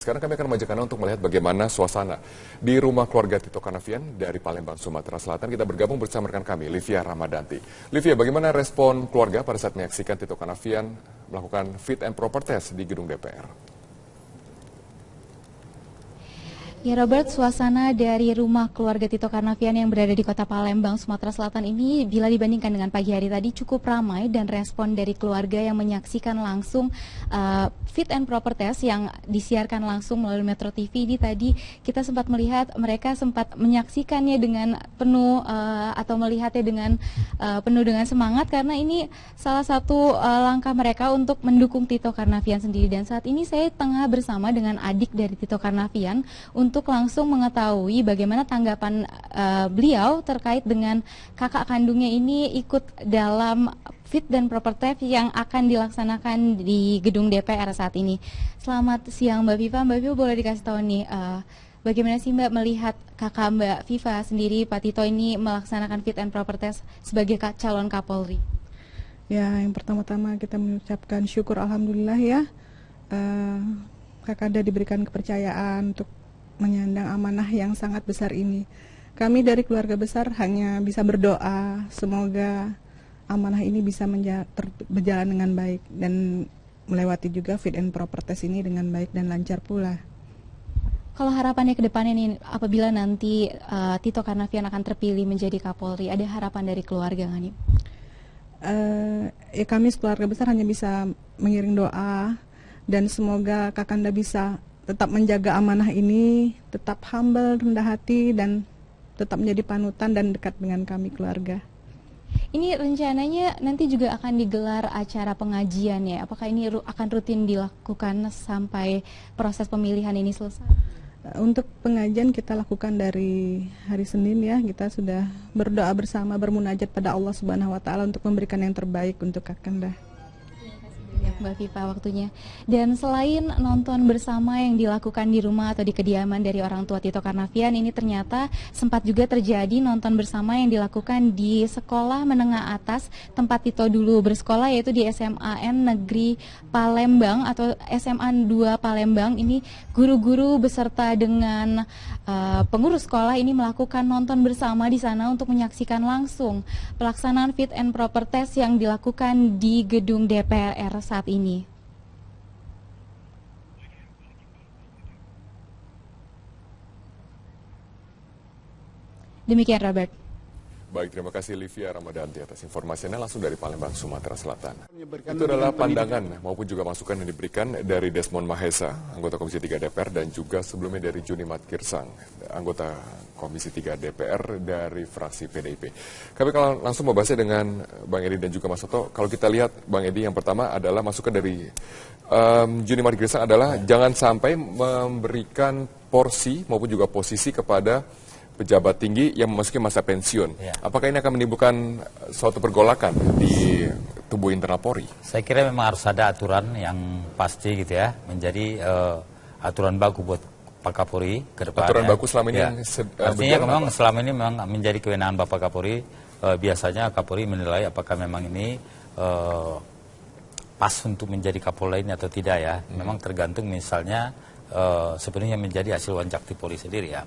Sekarang kami akan mengajak Anda untuk melihat bagaimana suasana di rumah keluarga Tito Karnavian dari Palembang, Sumatera Selatan. Kita bergabung bersama rekan kami, Livia Ramadanti. Livia, bagaimana respon keluarga pada saat menyaksikan Tito Karnavian melakukan fit and proper test di gedung DPR? Ya Robert, suasana dari rumah keluarga Tito Karnavian yang berada di kota Palembang, Sumatera Selatan ini bila dibandingkan dengan pagi hari tadi cukup ramai, dan respon dari keluarga yang menyaksikan langsung fit and proper test yang disiarkan langsung melalui Metro TV ini tadi kita sempat melihat mereka sempat menyaksikannya dengan penuh atau melihatnya dengan penuh dengan semangat, karena ini salah satu langkah mereka untuk mendukung Tito Karnavian sendiri. Dan saat ini saya tengah bersama dengan adik dari Tito Karnavian untuk langsung mengetahui bagaimana tanggapan beliau terkait dengan kakak kandungnya ini ikut dalam fit dan proper test yang akan dilaksanakan di gedung DPR saat ini. Selamat siang Mbak Viva. Mbak Viva boleh dikasih tahu nih, bagaimana sih Mbak melihat kakak Mbak Viva sendiri, Pak Tito ini melaksanakan fit and proper test sebagai calon Kapolri? Ya, yang pertama-tama kita mengucapkan syukur alhamdulillah ya, Kakanda diberikan kepercayaan untuk menyandang amanah yang sangat besar ini. Kami dari keluarga besar hanya bisa berdoa semoga amanah ini bisa berjalan dengan baik dan melewati juga fit and proper test ini dengan baik dan lancar pula. Kalau harapannya ke depannya nih, apabila nanti Tito Karnavian akan terpilih menjadi Kapolri, ada harapan dari keluarga nggak nih? Ya kami sekeluarga besar hanya bisa mengiring doa dan semoga Kakanda bisa tetap menjaga amanah ini, tetap humble, rendah hati, dan tetap menjadi panutan dan dekat dengan kami keluarga. Ini rencananya nanti juga akan digelar acara pengajian ya? Apakah ini akan rutin dilakukan sampai proses pemilihan ini selesai? Untuk pengajian kita lakukan dari hari Senin ya, kita sudah berdoa bersama, bermunajat pada Allah Subhanahu wa Ta'ala untuk memberikan yang terbaik untuk Kakanda. Mbak Viva waktunya. Dan selain nonton bersama yang dilakukan di rumah atau di kediaman dari orang tua Tito Karnavian, ini ternyata sempat juga terjadi nonton bersama yang dilakukan di sekolah menengah atas tempat Tito dulu bersekolah, yaitu di SMAN Negeri Palembang atau SMA 2 Palembang. Ini guru-guru beserta dengan pengurus sekolah ini melakukan nonton bersama di sana untuk menyaksikan langsung pelaksanaan fit and proper test yang dilakukan di gedung DPR saat ini. Demikian Robert. Baik, terima kasih Livia Ramadanti atas informasinya langsung dari Palembang, Sumatera Selatan. Itu adalah pandangan maupun juga masukan yang diberikan dari Desmond Mahesa, anggota Komisi 3 DPR, dan juga sebelumnya dari Junimat Girsang, anggota Komisi 3 DPR dari fraksi PDIP. Kami kalau langsung membahasnya dengan Bang Edi dan juga Mas Soto. Kalau kita lihat Bang Edi, yang pertama adalah masukan dari Junimat Girsang adalah jangan sampai memberikan porsi maupun juga posisi kepada pejabat tinggi yang memasuki masa pensiun. Ya. Apakah ini akan menimbulkan suatu pergolakan di tubuh internal Polri? Saya kira memang harus ada aturan yang pasti gitu ya, menjadi aturan baku buat Pak Kapolri ke depan. Aturan baku selama ini yang artinya memang apa? Selama ini memang menjadi kewenangan Bapak Kapolri. Biasanya Kapolri menilai apakah memang ini pas untuk menjadi Kapolda ini atau tidak ya. Memang tergantung misalnya sebenarnya menjadi hasil wanjakti Polri sendiri ya.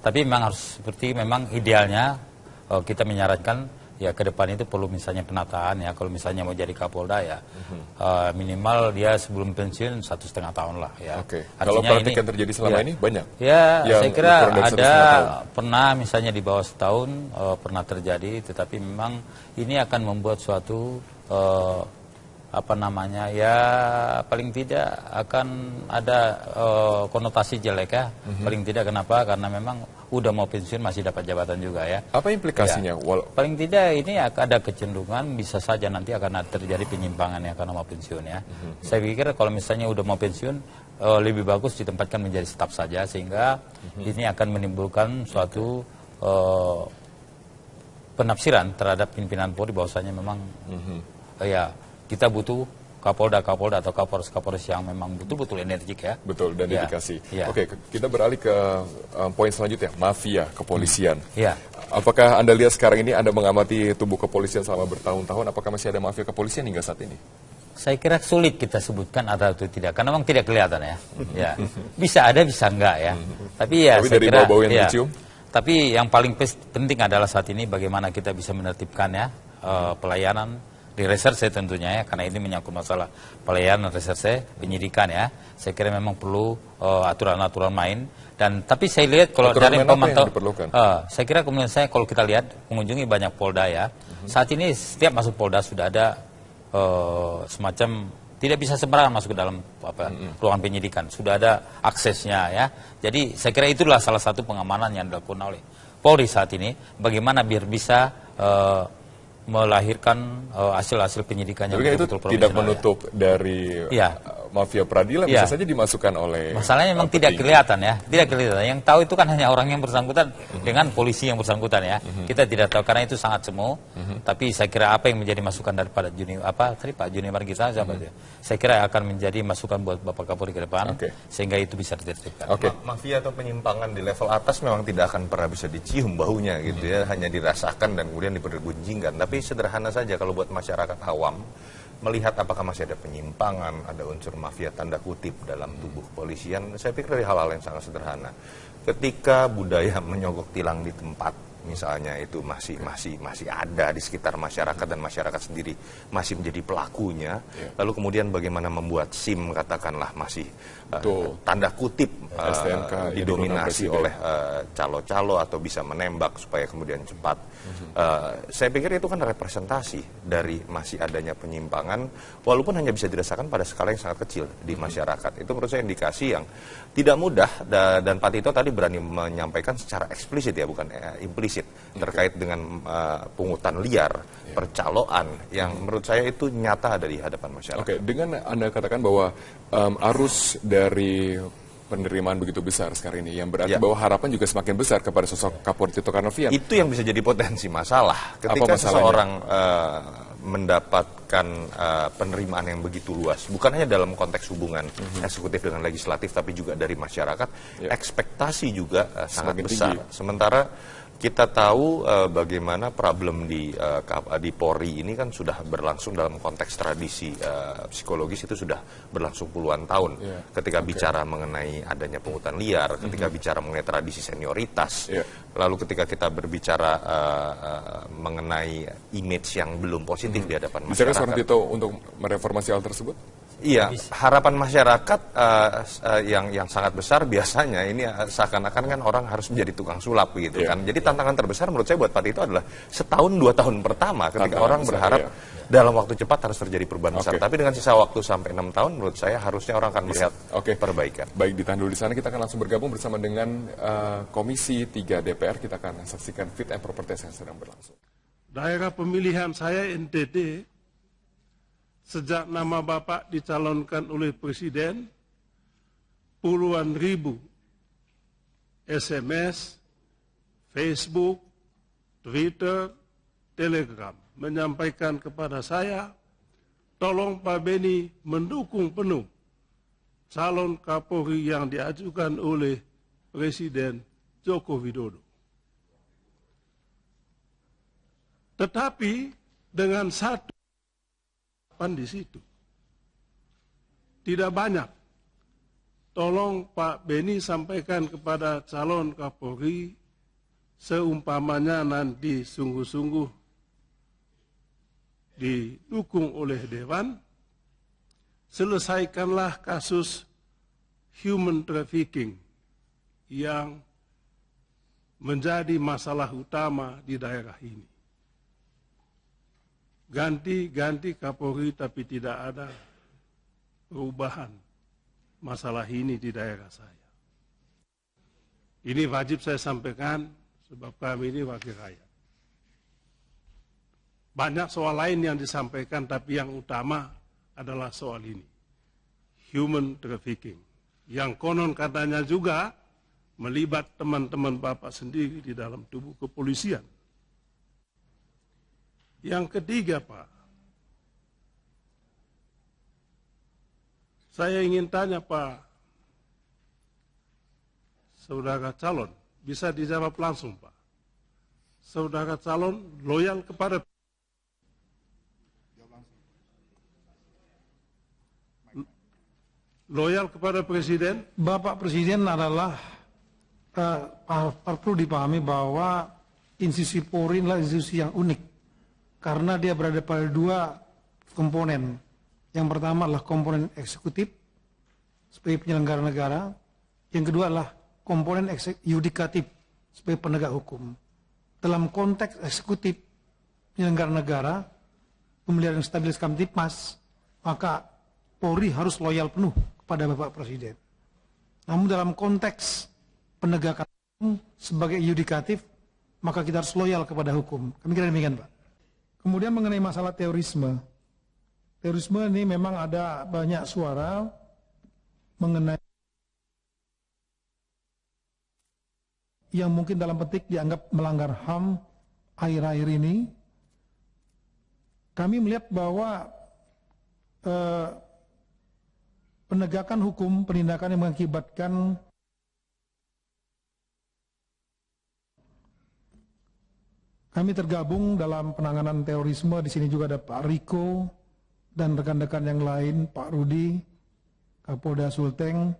Tapi memang harus seperti memang idealnya kita menyarankan ya ke depan itu perlu misalnya penataan ya. Kalau misalnya mau jadi Kapolda ya minimal dia sebelum pensiun 1,5 tahun lah ya. Kalau praktik yang terjadi selama ini banyak? Ya saya kira ada pernah misalnya di bawah setahun pernah terjadi, tetapi memang ini akan membuat suatu apa namanya ya paling tidak akan ada konotasi jelek ya. Paling tidak kenapa? Karena memang udah mau pensiun masih dapat jabatan juga ya. Apa implikasinya? Ya, paling tidak ini ada kecenderungan bisa saja nanti akan terjadi penyimpangan ya karena mau pensiun ya. Saya pikir kalau misalnya udah mau pensiun lebih bagus ditempatkan menjadi staf saja, sehingga ini akan menimbulkan suatu penafsiran terhadap pimpinan Polri bahwasanya memang ya kita butuh Kapolda atau Kapolres yang memang betul-betul energik ya. Betul, dan dedikasi. Ya. Oke, kita beralih ke poin selanjutnya, mafia kepolisian. Ya. Apakah Anda lihat sekarang ini Anda mengamati tubuh kepolisian selama bertahun-tahun, apakah masih ada mafia kepolisian hingga saat ini? Saya kira sulit kita sebutkan ada atau tidak, karena memang tidak kelihatan ya. Ya, bisa ada, bisa enggak ya. Tapi ya Tapi saya dari kira, bau-bau yang ya. dicium? Tapi yang paling penting adalah saat ini bagaimana kita bisa menertibkan ya pelayanan di reserse tentunya ya, karena ini menyangkut masalah pelayanan reserse penyidikan ya. Saya kira memang perlu aturan-aturan main. Dan tapi saya lihat kalau aturan dari main apa pemantau, yang diperlukan? saya kira kemudian saya kalau kita lihat mengunjungi banyak Polda ya. Saat ini setiap masuk Polda sudah ada semacam tidak bisa sembarangan masuk ke dalam ruangan penyidikan, sudah ada aksesnya ya. Jadi saya kira itulah salah satu pengamanan yang dilakukan oleh Polri saat ini, bagaimana biar bisa melahirkan hasil-hasil penyidikannya. Tapi kan itu betul-betul tidak profesional, menutup dari ya. mafia peradilan, Ya. bisa saja dimasukkan oleh Masalahnya memang tidak kelihatan ya, tidak kelihatan. Yang tahu itu kan hanya orang yang bersangkutan dengan polisi yang bersangkutan ya. Kita tidak tahu karena itu sangat semu. Tapi saya kira apa yang menjadi masukan daripada Pak Junior kita, saya kira akan menjadi masukan buat Bapak Kapolri ke depan, sehingga itu bisa ditertibkan. Mafia atau penyimpangan di level atas memang tidak akan pernah bisa dicium baunya gitu ya, hanya dirasakan dan kemudian dipergunjingkan. Tapi sederhana saja kalau buat masyarakat awam melihat apakah masih ada penyimpangan, ada unsur mafia tanda kutip dalam tubuh kepolisian, saya pikir dari hal-hal yang sangat sederhana. Ketika budaya menyogok tilang di tempat, misalnya itu masih ada di sekitar masyarakat dan masyarakat sendiri masih menjadi pelakunya, lalu kemudian bagaimana membuat SIM katakanlah masih tanda kutip didominasi oleh calo-calo atau bisa menembak supaya kemudian cepat. Saya pikir itu kan representasi dari masih adanya penyimpangan, walaupun hanya bisa dirasakan pada skala yang sangat kecil di masyarakat. Itu menurut saya indikasi yang tidak mudah, dan Pak Tito tadi berani menyampaikan secara eksplisit ya, bukan implisit, terkait dengan pungutan liar, percaloan, yang menurut saya itu nyata dari hadapan masyarakat. Dengan Anda katakan bahwa arus dari penerimaan begitu besar sekarang ini, yang berarti bahwa harapan juga semakin besar kepada sosok Kapolri Tito Karnavian. Itu yang bisa jadi potensi masalah ketika seseorang mendapatkan penerimaan yang begitu luas, bukan hanya dalam konteks hubungan eksekutif dengan legislatif, tapi juga dari masyarakat. Ekspektasi juga sangat besar. Sementara kita tahu bagaimana problem di Polri ini kan sudah berlangsung dalam konteks tradisi psikologis, itu sudah berlangsung puluhan tahun. Ketika bicara mengenai adanya pungutan liar, ketika bicara mengenai tradisi senioritas, lalu ketika kita berbicara mengenai image yang belum positif di hadapan masyarakat. Bisakah seorang Tito untuk mereformasi hal tersebut? Iya, harapan masyarakat yang sangat besar biasanya ini seakan-akan kan orang harus menjadi tukang sulap gitu kan. Jadi tantangan terbesar menurut saya buat Pak Tito adalah setahun 2 tahun pertama ketika orang berharap dalam waktu cepat harus terjadi perubahan besar. Tapi dengan sisa waktu sampai 6 tahun menurut saya harusnya orang akan melihat perbaikan. Baik, ditahan dulu di sana, kita akan langsung bergabung bersama dengan Komisi 3 DPR. Kita akan saksikan fit and proper test yang sedang berlangsung. Daerah pemilihan saya NTT, sejak nama Bapak dicalonkan oleh Presiden, puluhan ribu SMS, Facebook, Twitter, Telegram menyampaikan kepada saya, tolong Pak Beni mendukung penuh calon Kapolri yang diajukan oleh Presiden Joko Widodo. Tetapi dengan satu di situ tidak banyak. Tolong Pak Beni sampaikan kepada calon Kapolri, seumpamanya nanti sungguh-sungguh didukung oleh Dewan, selesaikanlah kasus human trafficking yang menjadi masalah utama di daerah ini. Ganti Kapolri tapi tidak ada perubahan masalah ini di daerah saya. Ini wajib saya sampaikan sebab kami ini wakil rakyat. Banyak soal lain yang disampaikan tapi yang utama adalah soal ini. Human trafficking. Yang konon katanya juga melibat teman-teman Bapak sendiri di dalam tubuh kepolisian. Yang ketiga, Pak, saya ingin tanya Pak, saudara calon, bisa dijawab langsung Pak. Saudara calon loyal kepada loyal kepada Presiden. Bapak Presiden adalah perlu dipahami bahwa institusi Polri adalah institusi yang unik karena dia berada pada dua komponen. Yang pertama adalah komponen eksekutif sebagai penyelenggara negara, yang kedua adalah komponen yudikatif sebagai penegak hukum. Dalam konteks eksekutif penyelenggara negara, pemeliharaan stabilitas Kamtipmas, maka Polri harus loyal penuh kepada Bapak Presiden. Namun dalam konteks penegakan hukum sebagai yudikatif, maka kita harus loyal kepada hukum. Kami kira demikian, Pak. Kemudian mengenai masalah terorisme. Terorisme ini memang ada banyak suara mengenai yang mungkin dalam petik dianggap melanggar HAM akhir-akhir ini. Kami melihat bahwa penegakan hukum, penindakan yang mengakibatkan kami tergabung dalam penanganan terorisme. Di sini juga ada Pak Riko dan rekan-rekan yang lain, Pak Rudi, Kapolda Sulteng.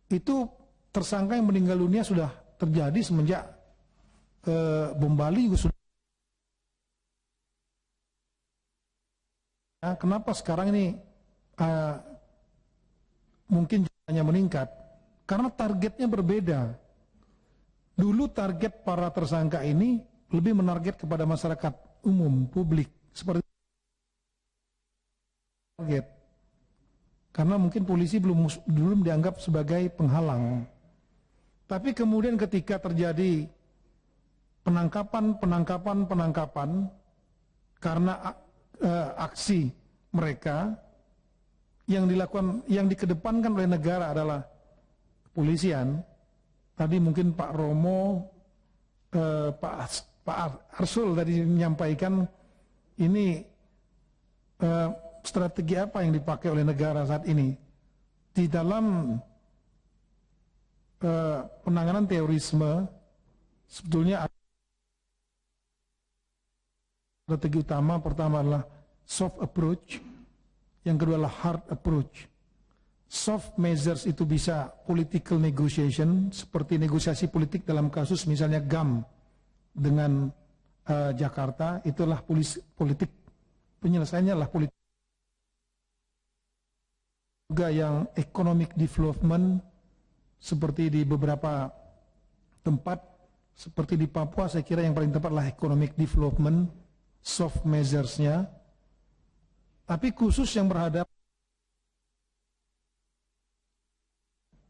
Itu tersangka yang meninggal dunia sudah terjadi semenjak bom Bali juga sudah. Kenapa sekarang ini mungkin jumlahnya meningkat? Karena targetnya berbeda. Dulu target para tersangka ini lebih menarget kepada masyarakat umum, publik, seperti target. Karena mungkin polisi belum dianggap sebagai penghalang. Tapi kemudian ketika terjadi penangkapan karena aksi mereka yang dilakukan, yang dikedepankan oleh negara adalah kepolisian. Tadi mungkin Pak Romo, Pak Arsul tadi menyampaikan ini strategi apa yang dipakai oleh negara saat ini di dalam penanganan terorisme. Sebetulnya strategi utama pertama adalah soft approach, yang kedua adalah hard approach. Soft measures itu bisa political negotiation, seperti negosiasi politik dalam kasus misalnya GAM dengan Jakarta, itulah politik, penyelesaiannya adalah politik. Juga yang economic development, seperti di beberapa tempat, seperti di Papua, saya kira yang paling tepat adalah economic development, soft measures-nya. Tapi khusus yang berhadapan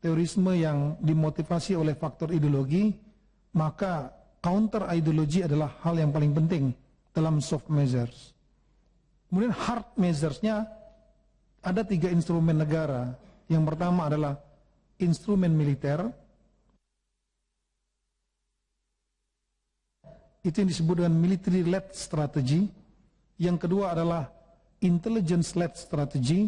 terorisme yang dimotivasi oleh faktor ideologi, maka counter ideologi adalah hal yang paling penting dalam soft measures. Kemudian hard measures-nya ada 3 instrumen negara. Yang pertama adalah instrumen militer, itu yang disebut dengan military-led strategy. Yang kedua adalah intelligence-led strategy.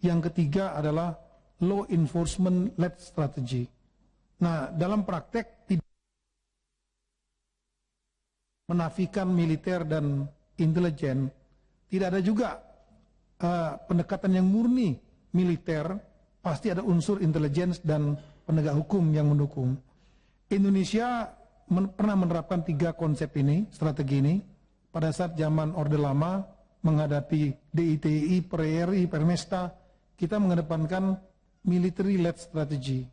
Yang ketiga adalah law enforcement-led strategy. Nah, dalam praktek tidak menafikan militer dan intelijen, tidak ada juga pendekatan yang murni militer, pasti ada unsur intelijen dan penegak hukum yang mendukung. Indonesia pernah menerapkan 3 konsep ini, strategi ini, pada saat zaman Orde Lama menghadapi DITI, PRRI, Permesta, kita mengedepankan military-led strategy.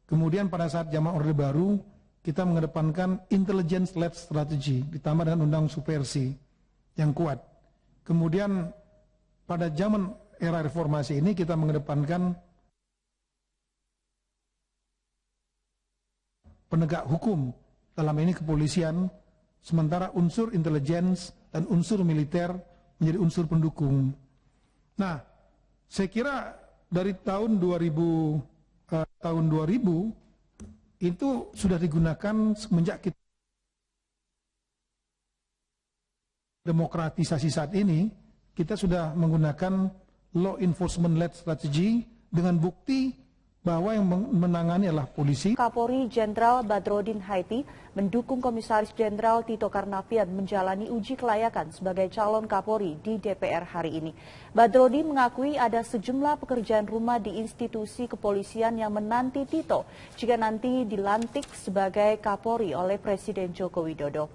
Kemudian pada saat zaman Orde Baru, kita mengedepankan intelligence-led strategy, ditambah dengan undang subversi yang kuat. Kemudian pada zaman era reformasi ini kita mengedepankan penegak hukum, dalam ini kepolisian, sementara unsur intelligence dan unsur militer menjadi unsur pendukung. Nah, saya kira dari tahun 2000 itu sudah digunakan semenjak kita demokratisasi saat ini, kita sudah menggunakan law enforcement led strategy dengan bukti bahwa yang menangani adalah polisi. Kapolri Jenderal Badrodin Haiti mendukung Komisaris Jenderal Tito Karnavian menjalani uji kelayakan sebagai calon Kapolri di DPR hari ini. Badrodin mengakui ada sejumlah pekerjaan rumah di institusi kepolisian yang menanti Tito jika nanti dilantik sebagai Kapolri oleh Presiden Joko Widodo.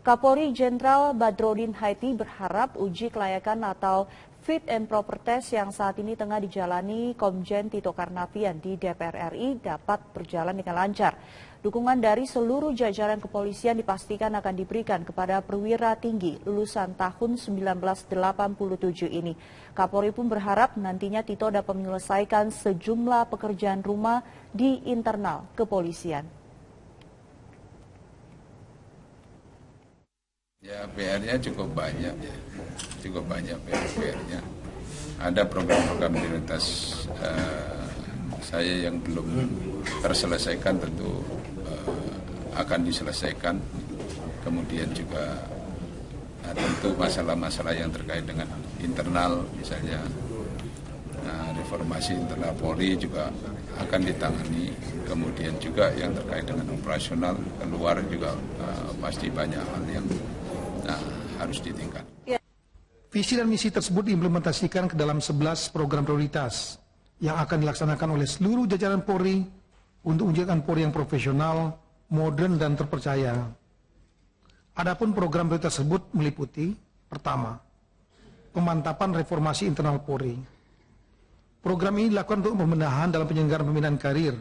Kapolri Jenderal Badrodin Haiti berharap uji kelayakan atau fit and proper test yang saat ini tengah dijalani Komjen Tito Karnavian di DPR RI dapat berjalan dengan lancar. Dukungan dari seluruh jajaran kepolisian dipastikan akan diberikan kepada perwira tinggi lulusan tahun 1987 ini. Kapolri pun berharap nantinya Tito dapat menyelesaikan sejumlah pekerjaan rumah di internal kepolisian. Ya, PR-nya cukup banyak ya, cukup banyak PR-nya. Ada program-program prioritas saya yang belum terselesaikan tentu akan diselesaikan. Kemudian juga tentu masalah-masalah yang terkait dengan internal, misalnya reformasi internal Polri juga akan ditangani. Kemudian juga yang terkait dengan operasional keluar juga pasti banyak hal yang harus ditingkatkan. Visi dan misi tersebut diimplementasikan ke dalam 11 program prioritas yang akan dilaksanakan oleh seluruh jajaran Polri untuk menjadikan Polri yang profesional, modern, dan terpercaya. Adapun program prioritas tersebut meliputi: pertama, pemantapan reformasi internal Polri. Program ini dilakukan untuk pembenahan dalam penyelenggaraan pembinaan karir,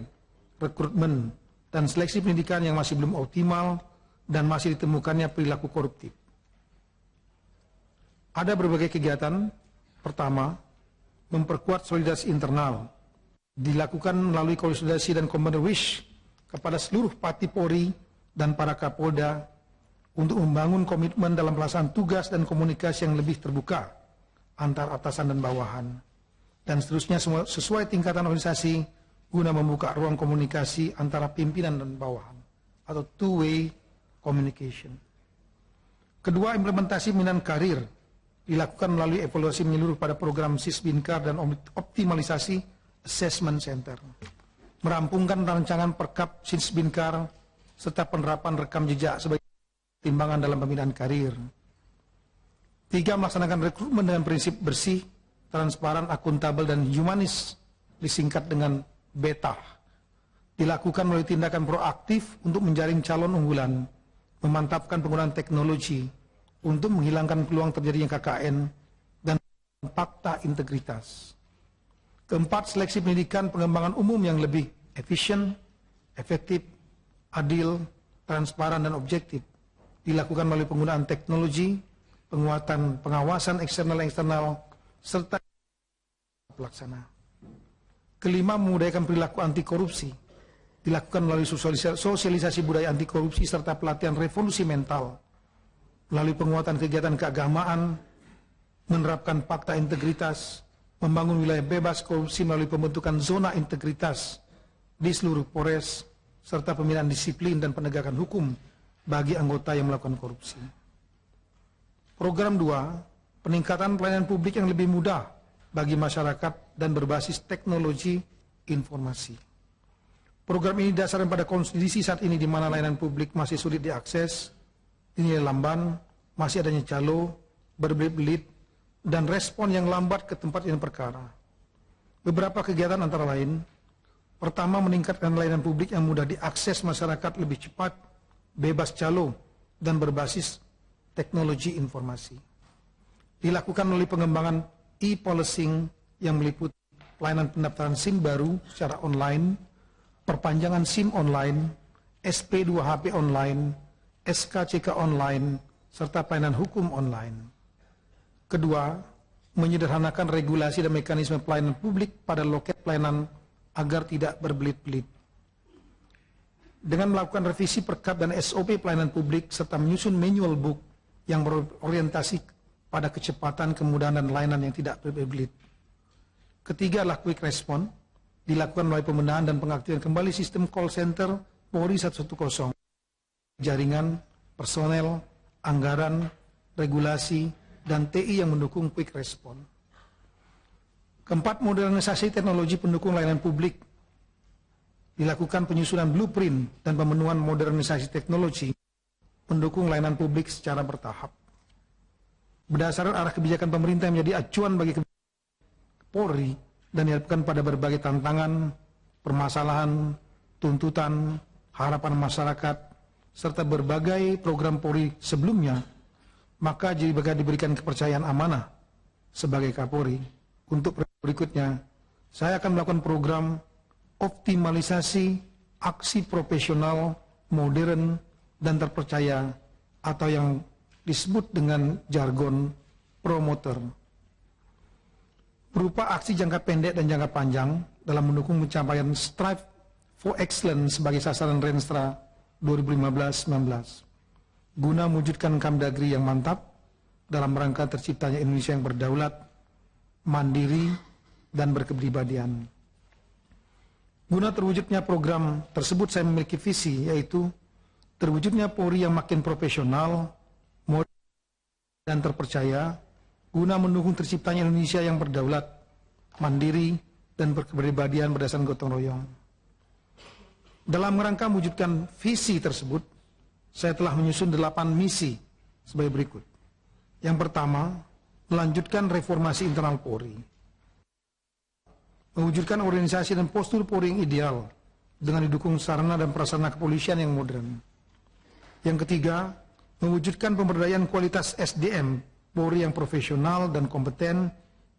rekrutmen, dan seleksi pendidikan yang masih belum optimal dan masih ditemukannya perilaku koruptif. Ada berbagai kegiatan. Pertama, memperkuat solidaritas internal. Dilakukan melalui konsolidasi dan common wish kepada seluruh pati Polri dan para Kapolda untuk membangun komitmen dalam pelaksanaan tugas dan komunikasi yang lebih terbuka antar atasan dan bawahan. Dan seterusnya sesuai tingkatan organisasi guna membuka ruang komunikasi antara pimpinan dan bawahan atau two-way communication. Kedua, implementasi pembinaan karir dilakukan melalui evaluasi menyeluruh pada program Sisbinkar dan optimalisasi assessment center. Merampungkan rancangan perkap Sisbinkar serta penerapan rekam jejak sebagai timbangan dalam pembinaan karir. Tiga, melaksanakan rekrutmen dengan prinsip bersih, transparan, akuntabel, dan humanis, disingkat dengan BETA. Dilakukan melalui tindakan proaktif untuk menjaring calon unggulan, memantapkan penggunaan teknologi untuk menghilangkan peluang terjadinya KKN dan fakta integritas. Keempat, seleksi pendidikan pengembangan umum yang lebih efisien, efektif, adil, transparan, dan objektif. Dilakukan melalui penggunaan teknologi, penguatan pengawasan eksternal, serta pelaksana. Kelima, memudayakan perilaku anti korupsi. Dilakukan melalui sosialisasi budaya anti korupsi serta pelatihan revolusi mental. Melalui penguatan kegiatan keagamaan, menerapkan fakta integritas, membangun wilayah bebas korupsi melalui pembentukan zona integritas di seluruh Polres, serta pembinaan disiplin dan penegakan hukum bagi anggota yang melakukan korupsi. Program 2, peningkatan pelayanan publik yang lebih mudah bagi masyarakat dan berbasis teknologi informasi. Program ini didasarkan pada kondisi saat ini di mana layanan publik masih sulit diakses, dinilai lamban, masih adanya calo, berbelit-belit, dan respon yang lambat ke tempat yang perkara. Beberapa kegiatan antara lain: pertama, meningkatkan layanan publik yang mudah diakses masyarakat lebih cepat, bebas calo, dan berbasis teknologi informasi. Dilakukan melalui pengembangan e-policing yang meliputi pelayanan pendaftaran SIM baru secara online, perpanjangan SIM online, SP2HP online, SKCK online, serta pelayanan hukum online. Kedua, menyederhanakan regulasi dan mekanisme pelayanan publik pada loket pelayanan agar tidak berbelit-belit. Dengan melakukan revisi perkap dan SOP pelayanan publik serta menyusun manual book yang berorientasi pada kecepatan, kemudahan, dan layanan yang tidak berbelit. Ketiga adalah quick response, dilakukan melalui pembenahan dan pengaktifan kembali sistem call center Polri 110, jaringan, personel, anggaran, regulasi, dan TI yang mendukung quick response. Keempat, modernisasi teknologi pendukung layanan publik dilakukan penyusunan blueprint dan pemenuhan modernisasi teknologi pendukung layanan publik secara bertahap. Berdasarkan arah kebijakan pemerintah yang menjadi acuan bagi Polri dan diharapkan pada berbagai tantangan, permasalahan, tuntutan, harapan masyarakat, serta berbagai program Polri sebelumnya, maka jika diberikan kepercayaan amanah sebagai Kapolri, untuk berikutnya, saya akan melakukan program optimalisasi aksi profesional, modern, dan terpercaya atau yang disebut dengan jargon promoter. Berupa aksi jangka pendek dan jangka panjang dalam mendukung pencapaian Strive for Excellence sebagai sasaran Renstra 2015-19. Guna mewujudkan Kamdagri yang mantap dalam rangka terciptanya Indonesia yang berdaulat, mandiri, dan berkepribadian. Guna terwujudnya program tersebut saya memiliki visi, yaitu terwujudnya Polri yang makin profesional, modern, dan terpercaya, guna mendukung terciptanya Indonesia yang berdaulat, mandiri, dan berkepribadian berdasarkan gotong royong. Dalam rangka mewujudkan visi tersebut, saya telah menyusun 8 misi sebagai berikut. Yang pertama, melanjutkan reformasi internal Polri. Mewujudkan organisasi dan postur Polri yang ideal dengan didukung sarana dan prasarana kepolisian yang modern. Yang ketiga, mewujudkan pemberdayaan kualitas SDM Polri yang profesional dan kompeten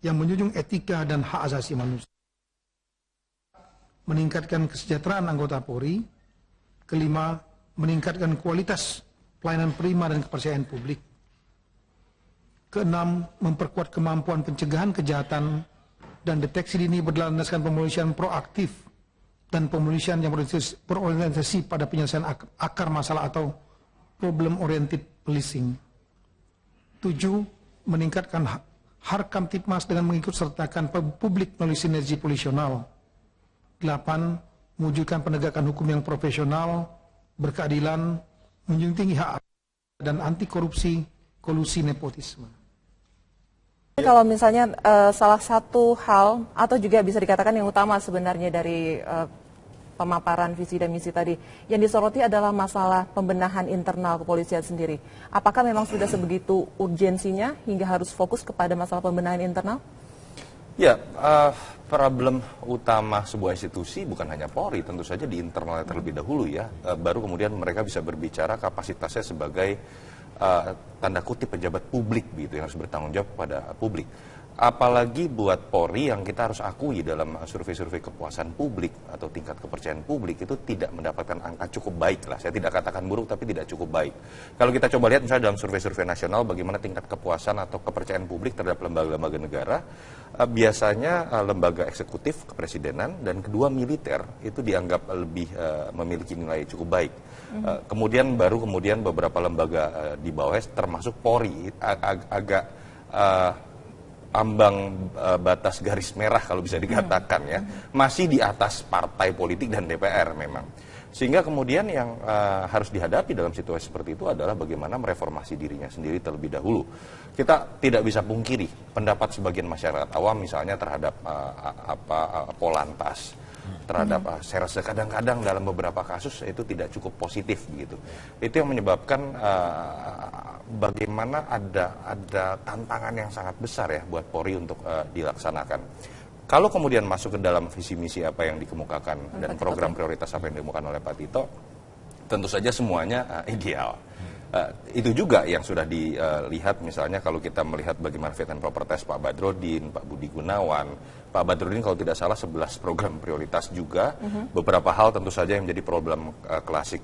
yang menjunjung etika dan hak asasi manusia. Meningkatkan kesejahteraan anggota Polri. Kelima, meningkatkan kualitas pelayanan prima dan kepercayaan publik. Keenam, memperkuat kemampuan pencegahan kejahatan dan deteksi dini berlandaskan pemulihan proaktif dan pemulihan yang berorientasi pada penyelesaian akar masalah atau problem oriented policing. 7. Meningkatkan harkam tipmas dengan mengikut sertakan publik melalui sinergi polisional. 8. Mewujudkan penegakan hukum yang profesional, berkeadilan, menjunjung tinggi hak dan anti korupsi, kolusi nepotisme. Kalau misalnya salah satu hal atau juga bisa dikatakan yang utama sebenarnya dari pemaparan visi dan misi tadi yang disoroti adalah masalah pembenahan internal kepolisian sendiri. Apakah memang sudah sebegitu urgensinya hingga harus fokus kepada masalah pembenahan internal? Ya, problem utama sebuah institusi bukan hanya Polri, tentu saja di internalnya terlebih dahulu ya. Baru kemudian mereka bisa berbicara kapasitasnya sebagai tanda kutip pejabat publik gitu yang harus bertanggung jawab kepada publik. Apalagi buat Polri yang kita harus akui dalam survei-survei kepuasan publik atau tingkat kepercayaan publik itu tidak mendapatkan angka cukup baik lah. Saya tidak katakan buruk tapi tidak cukup baik. Kalau kita coba lihat misalnya dalam survei-survei nasional bagaimana tingkat kepuasan atau kepercayaan publik terhadap lembaga-lembaga negara, biasanya lembaga eksekutif kepresidenan dan kedua militer itu dianggap lebih memiliki nilai cukup baik. Kemudian beberapa lembaga di bawah termasuk Polri agak ambang batas garis merah kalau bisa dikatakan ya, masih di atas partai politik dan DPR memang. Sehingga kemudian yang harus dihadapi dalam situasi seperti itu adalah bagaimana mereformasi dirinya sendiri terlebih dahulu. Kita tidak bisa pungkiri pendapat sebagian masyarakat awam misalnya terhadap Polantas, terhadap saya rasa kadang-kadang dalam beberapa kasus itu tidak cukup positif begitu. Itu yang menyebabkan bagaimana ada tantangan yang sangat besar ya buat Polri untuk dilaksanakan. Kalau kemudian masuk ke dalam visi misi apa yang dikemukakan dan program prioritas apa yang dikemukakan oleh Pak Tito, tentu saja semuanya ideal. Itu juga yang sudah dilihat misalnya kalau kita melihat bagaimana fit and proper test Pak Badrodin, Pak Budi Gunawan. Pak Badrodin kalau tidak salah 11 program prioritas juga. Beberapa hal tentu saja yang menjadi problem klasik.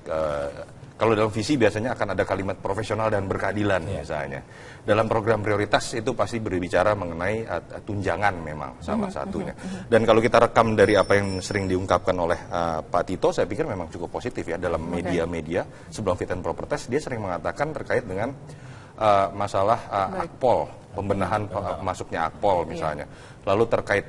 Kalau dalam visi biasanya akan ada kalimat profesional dan berkeadilan misalnya. Dalam program prioritas itu pasti berbicara mengenai tunjangan memang salah satunya. Dan kalau kita rekam dari apa yang sering diungkapkan oleh Pak Tito, saya pikir memang cukup positif ya dalam media-media sebelum fit and proper test dia sering mengatakan terkait dengan masalah Akpol, pembenahan masuknya Akpol misalnya. Lalu terkait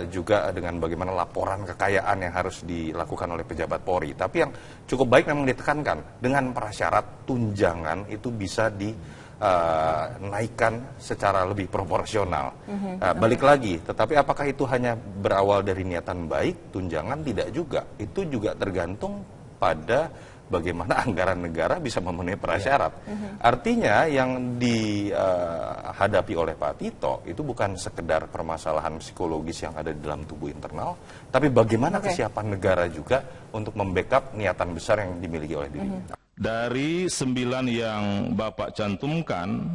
juga dengan bagaimana laporan kekayaan yang harus dilakukan oleh pejabat Polri. Tapi yang cukup baik memang ditekankan dengan prasyarat tunjangan itu bisa naikkan secara lebih proporsional. Balik lagi, tetapi apakah itu hanya berawal dari niatan baik, tunjangan? Tidak juga. Itu juga tergantung pada bagaimana anggaran negara bisa memenuhi prasyarat. Artinya yang dihadapi oleh Pak Tito itu bukan sekedar permasalahan psikologis yang ada di dalam tubuh internal, tapi bagaimana kesiapan negara juga untuk membackup niatan besar yang dimiliki oleh dirinya. Dari 9 yang Bapak cantumkan,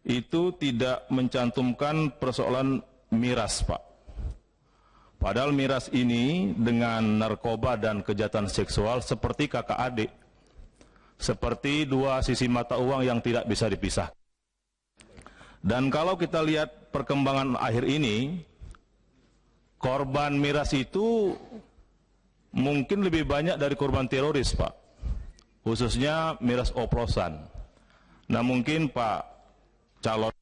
itu tidak mencantumkan persoalan miras, Pak. Padahal miras ini dengan narkoba dan kejahatan seksual seperti kakak adik. Seperti dua sisi mata uang yang tidak bisa dipisah. Dan kalau kita lihat perkembangan akhir ini, korban miras itu mungkin lebih banyak dari korban teroris, Pak. Khususnya miras oplosan. Nah, mungkin Pak calon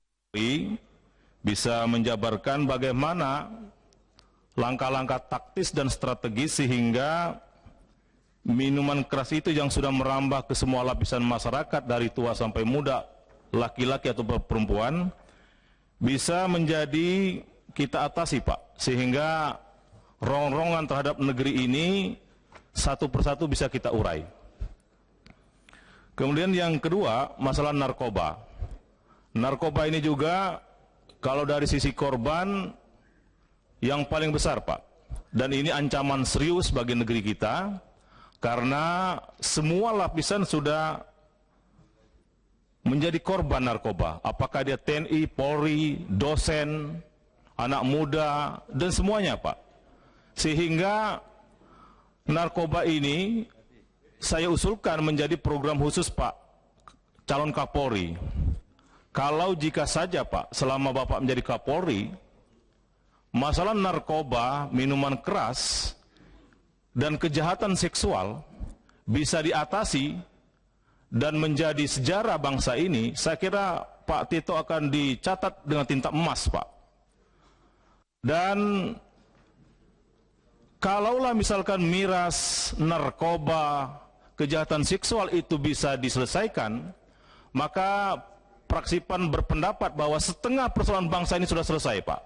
bisa menjabarkan bagaimana langkah-langkah taktis dan strategis sehingga minuman keras itu yang sudah merambah ke semua lapisan masyarakat dari tua sampai muda, laki-laki atau perempuan, bisa menjadi kita atasi, Pak, sehingga rongrongan terhadap negeri ini satu persatu bisa kita urai. Kemudian yang kedua, masalah narkoba. Narkoba ini juga kalau dari sisi korban yang paling besar, Pak. Dan ini ancaman serius bagi negeri kita karena semua lapisan sudah menjadi korban narkoba. Apakah dia TNI, Polri, dosen, anak muda, dan semuanya, Pak. Sehingga narkoba ini saya usulkan menjadi program khusus, Pak calon Kapolri. Kalau jika saja, Pak, selama Bapak menjadi Kapolri, masalah narkoba, minuman keras, dan kejahatan seksual bisa diatasi dan menjadi sejarah bangsa ini, saya kira Pak Tito akan dicatat dengan tinta emas, Pak. Dan kalaulah misalkan miras, narkoba, kejahatan seksual itu bisa diselesaikan, maka Praksipan berpendapat bahwa setengah persoalan bangsa ini sudah selesai, Pak.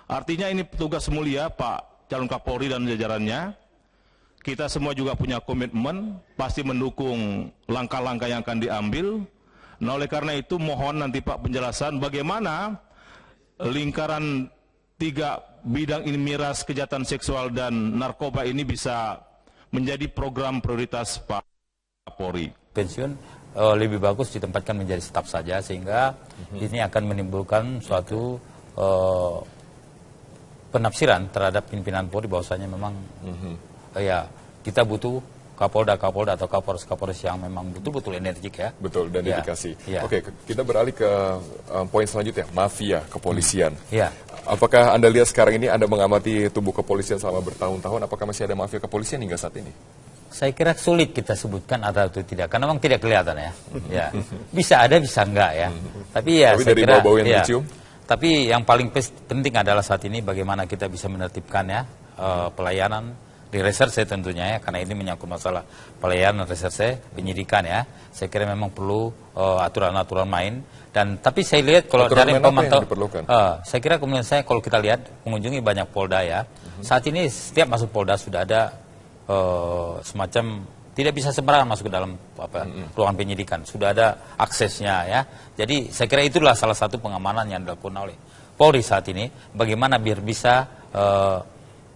Artinya ini tugas mulia Pak calon Kapolri dan jajarannya. Kita semua juga punya komitmen, pasti mendukung langkah-langkah yang akan diambil. Nah, oleh karena itu mohon nanti Pak penjelasan bagaimana lingkaran 3 bidang ini, miras, kejahatan seksual, dan narkoba ini bisa menjadi program prioritas Pak Kapolri. Pensiun lebih bagus ditempatkan menjadi staf saja, sehingga ini akan menimbulkan suatu penafsiran terhadap pimpinan Polri bahwasanya memang ya kita butuh Kapolda atau Kapolres yang memang betul-betul energik ya. Betul, dan dedikasi. Ya. Oke, kita beralih ke poin selanjutnya, mafia kepolisian. Ya. Apakah Anda lihat sekarang ini, Anda mengamati tubuh kepolisian selama bertahun-tahun, apakah masih ada mafia kepolisian hingga saat ini? Saya kira sulit kita sebutkan ada atau tidak, karena memang tidak kelihatan ya. Ya. Bisa ada, bisa enggak ya. Tapi ya tapi saya dari kira bau-bau yang ya. dicium? Tapi yang paling penting adalah saat ini bagaimana kita bisa menertibkan ya pelayanan di reserse tentunya ya, karena ini menyangkut masalah pelayanan reserse penyidikan ya. Saya kira memang perlu aturan-aturan main, dan tapi saya lihat kalau aturan dari pemantau saya kira kemudian kalau kita lihat mengunjungi banyak Polda ya. Saat ini setiap masuk Polda sudah ada semacam tidak bisa sembarangan masuk ke dalam ruangan penyidikan, sudah ada aksesnya ya. Jadi saya kira itulah salah satu pengamanan yang dilakukan oleh Polri saat ini, bagaimana biar bisa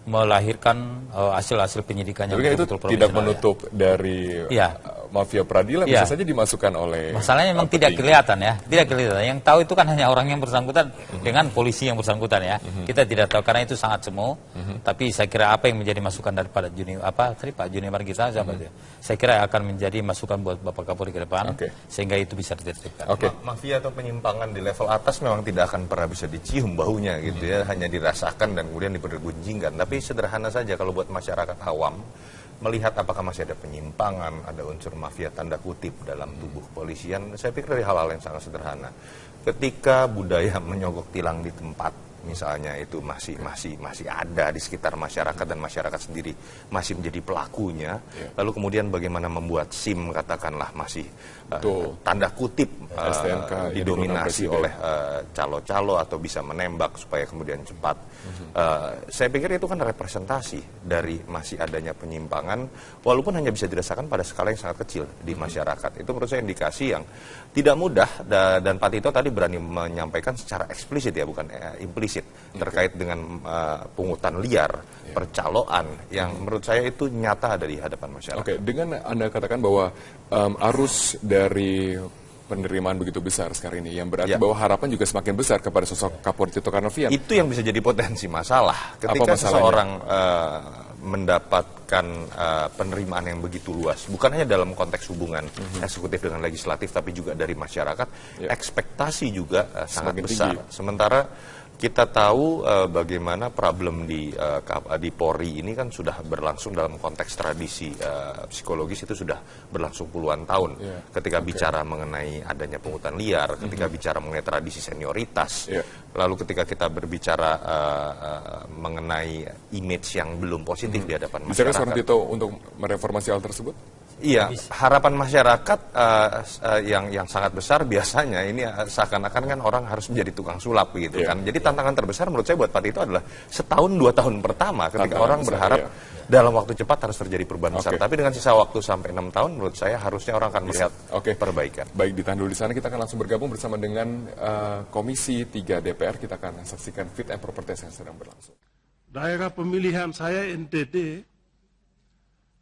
melahirkan hasil-hasil penyidikan yang betul-betul profesional. Tidak menutup dari mafia peradilan, bisa saja dimasukkan oleh. Masalahnya memang tidak kelihatan ya, tidak kelihatan. Yang tahu itu kan hanya orang yang bersangkutan dengan polisi yang bersangkutan ya. Kita tidak tahu karena itu sangat semu. Tapi saya kira apa yang menjadi masukan daripada Pak Junior kita, saya kira akan menjadi masukan buat Bapak Kapolri ke depan, sehingga itu bisa ditertibkan. Mafia atau penyimpangan di level atas memang tidak akan pernah bisa dicium baunya gitu ya, hanya dirasakan dan kemudian dipergunjingkan. Tapi sederhana saja kalau buat masyarakat awam melihat apakah masih ada penyimpangan, ada unsur mafia tanda kutip dalam tubuh kepolisian, saya pikir dari hal-hal yang sangat sederhana. Ketika budaya menyogok tilang di tempat misalnya itu masih ada di sekitar masyarakat dan masyarakat sendiri masih menjadi pelakunya, lalu kemudian bagaimana membuat SIM katakanlah masih tanda kutip didominasi oleh calo-calo atau bisa menembak supaya kemudian cepat. Saya pikir itu kan representasi dari masih adanya penyimpangan, walaupun hanya bisa dirasakan pada skala yang sangat kecil di masyarakat. Itu menurut saya indikasi yang tidak mudah, dan Pak Tito tadi berani menyampaikan secara eksplisit ya, bukan implisit, terkait dengan pungutan liar, percaloan, yang menurut saya itu nyata ada di hadapan masyarakat. Oke, dengan Anda katakan bahwa arus dari penerimaan begitu besar sekarang ini, yang berarti bahwa harapan juga semakin besar kepada sosok Kapolri Tito Karnavian. Itu yang bisa jadi potensi masalah ketika seseorang mendapatkan penerimaan yang begitu luas, bukan hanya dalam konteks hubungan eksekutif dengan legislatif, tapi juga dari masyarakat. Ekspektasi juga sangat besar. Sementara kita tahu bagaimana problem di Polri ini kan sudah berlangsung dalam konteks tradisi psikologis, itu sudah berlangsung puluhan tahun. Ketika bicara mengenai adanya pungutan liar, ketika bicara mengenai tradisi senioritas, lalu ketika kita berbicara mengenai image yang belum positif di hadapan masyarakat. Bisa seorang Tito untuk mereformasi hal tersebut? Iya, harapan masyarakat yang sangat besar biasanya ini seakan-akan kan orang harus menjadi tukang sulap gitu kan. Jadi tantangan terbesar menurut saya buat Pak Tito adalah 1-2 tahun pertama ketika orang berharap dalam waktu cepat harus terjadi perubahan besar. Tapi dengan sisa waktu sampai 6 tahun menurut saya harusnya orang akan melihat perbaikan. Baik, ditahan dulu di sana, kita akan langsung bergabung bersama dengan Komisi 3 DPR. Kita akan saksikan fit and proper test yang sedang berlangsung. Daerah pemilihan saya NTT,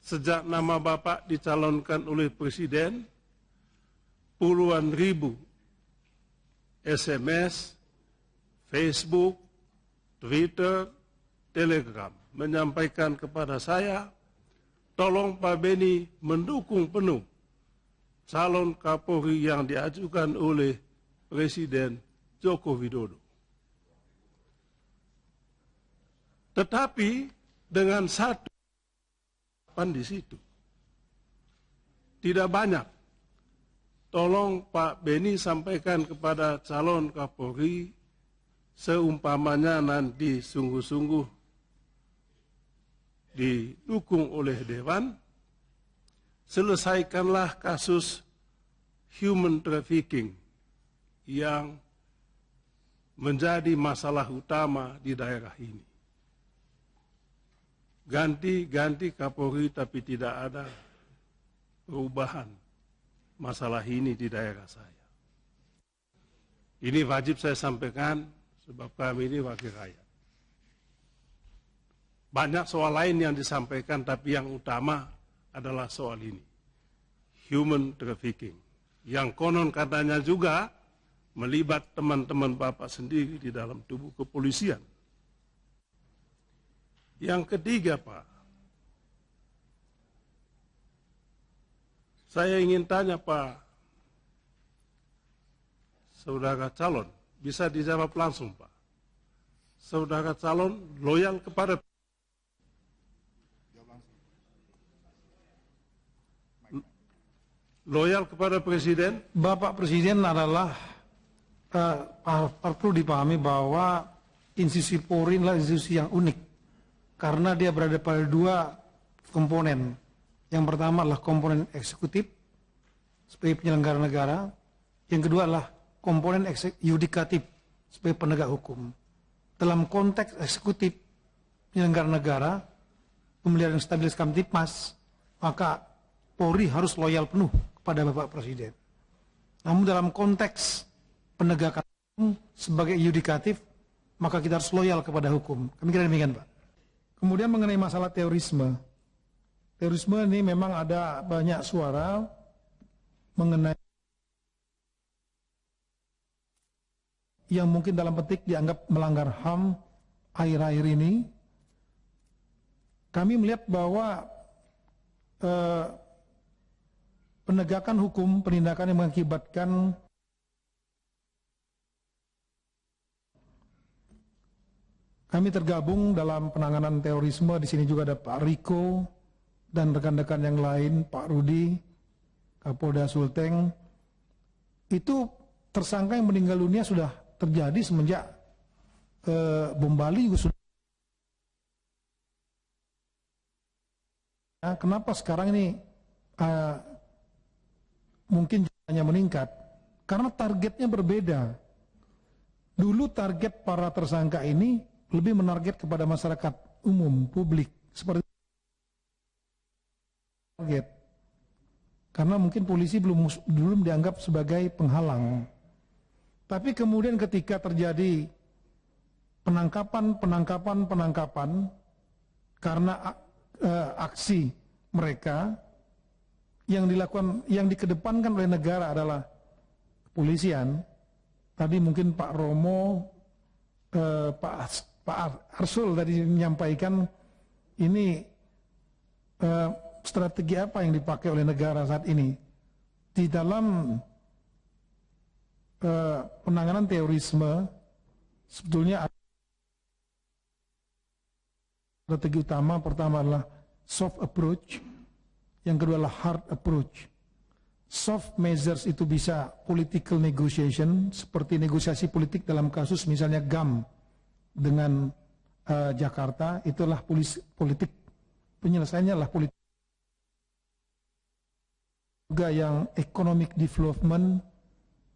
sejak nama Bapak dicalonkan oleh Presiden, puluhan ribu SMS, Facebook, Twitter, Telegram menyampaikan kepada saya, tolong Pak Beni mendukung penuh calon Kapolri yang diajukan oleh Presiden Joko Widodo. Tetapi dengan satu di situ tidak banyak. Tolong Pak Beni sampaikan kepada calon Kapolri, seumpamanya nanti sungguh-sungguh didukung oleh Dewan, selesaikanlah kasus human trafficking yang menjadi masalah utama di daerah ini. Ganti Kapolri tapi tidak ada perubahan masalah ini di daerah saya. Ini wajib saya sampaikan sebab kami ini wakil rakyat. Banyak soal lain yang disampaikan tapi yang utama adalah soal ini. Human trafficking. Yang konon katanya juga melibat teman-teman Bapak sendiri di dalam tubuh kepolisian. Yang ketiga, Pak, saya ingin tanya Pak, saudara calon, bisa dijawab langsung Pak. Saudara calon loyal kepada Presiden? Bapak Presiden adalah, perlu dipahami bahwa institusi Polri adalah institusi yang unik. Karena dia berada pada 2 komponen. Yang pertama adalah komponen eksekutif sebagai penyelenggara negara. Yang kedua adalah komponen yudikatif sebagai penegak hukum. Dalam konteks eksekutif penyelenggara negara, pemeliharaan stabilitas Kamtipmas, maka Polri harus loyal penuh kepada Bapak Presiden. Namun dalam konteks penegakan hukum sebagai yudikatif, maka kita harus loyal kepada hukum. Kami kira demikian, Pak. Kemudian mengenai masalah terorisme. Terorisme ini memang ada banyak suara mengenai yang mungkin dalam petik dianggap melanggar HAM akhir-akhir ini. Kami melihat bahwa penegakan hukum, penindakan yang mengakibatkan kami tergabung dalam penanganan terorisme. Di sini juga ada Pak Riko dan rekan-rekan yang lain, Pak Rudi, Kapolda Sulteng. Itu tersangka yang meninggal dunia sudah terjadi semenjak bom Bali juga sudah. Kenapa sekarang ini mungkin hanya meningkat? Karena targetnya berbeda. Dulu target para tersangka ini lebih menarget kepada masyarakat umum, publik, seperti target. Karena mungkin polisi belum dianggap sebagai penghalang. Tapi kemudian ketika terjadi penangkapan karena aksi mereka yang dikedepankan oleh negara adalah kepolisian. Tadi mungkin Pak Romo, Pak Arsul tadi menyampaikan ini strategi apa yang dipakai oleh negara saat ini di dalam penanganan terorisme. Sebetulnya strategi utama pertama adalah soft approach, yang kedua adalah hard approach. Soft measures itu bisa political negotiation, seperti negosiasi politik dalam kasus misalnya GAM dengan Jakarta, itulah politik, penyelesaiannya adalah politik. Juga yang economic development,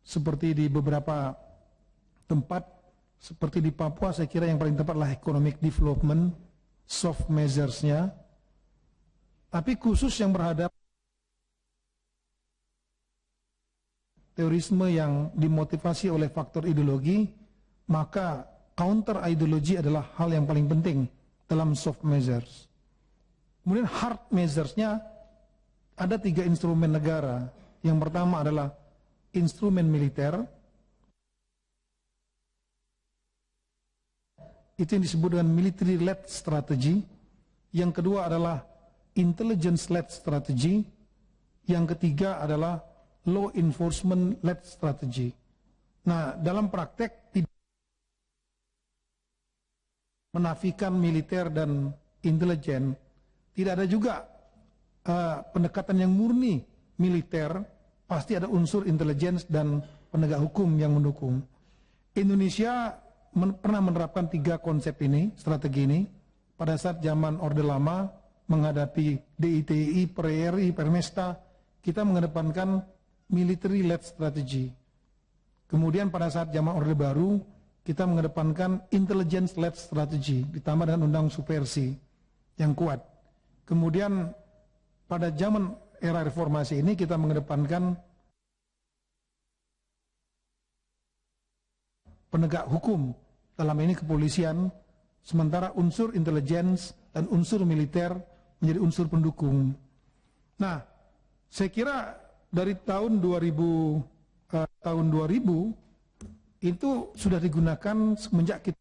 seperti di beberapa tempat, seperti di Papua, saya kira yang paling tepat adalah economic development, soft measures-nya. Tapi khusus yang berhadap terorisme yang dimotivasi oleh faktor ideologi, maka counter ideologi adalah hal yang paling penting dalam soft measures. Kemudian hard measures-nya ada 3 instrumen negara. Yang pertama adalah instrumen militer, itu yang disebut dengan military-led strategy. Yang kedua adalah intelligence-led strategy. Yang ketiga adalah law enforcement-led strategy. Nah, dalam praktek tidak menafikan militer dan intelijen, tidak ada juga pendekatan yang murni militer, pasti ada unsur intelligence dan penegak hukum yang mendukung. Indonesia pernah menerapkan 3 konsep ini, strategi ini, pada saat zaman Orde Lama menghadapi DITI, PRRI, Permesta, kita mengedepankan military-led strategy. Kemudian pada saat zaman Orde Baru, kita mengedepankan intelligence-led strategy, ditambah dengan undang subversi yang kuat. Kemudian pada zaman era reformasi ini kita mengedepankan penegak hukum, dalam ini kepolisian, sementara unsur intelligence dan unsur militer menjadi unsur pendukung. Nah, saya kira dari tahun 2000 itu sudah digunakan semenjak kita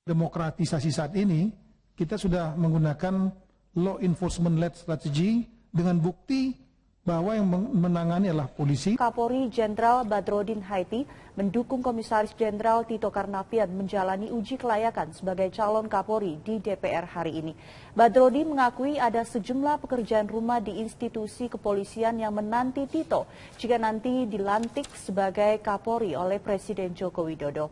demokratisasi saat ini, kita sudah menggunakan law enforcement led strategy dengan bukti bahwa yang menangani adalah polisi. Kapolri Jenderal Badrodin Haiti mendukung Komisaris Jenderal Tito Karnavian menjalani uji kelayakan sebagai calon Kapolri di DPR hari ini. Badrodin mengakui ada sejumlah pekerjaan rumah di institusi kepolisian yang menanti Tito jika nanti dilantik sebagai Kapolri oleh Presiden Joko Widodo.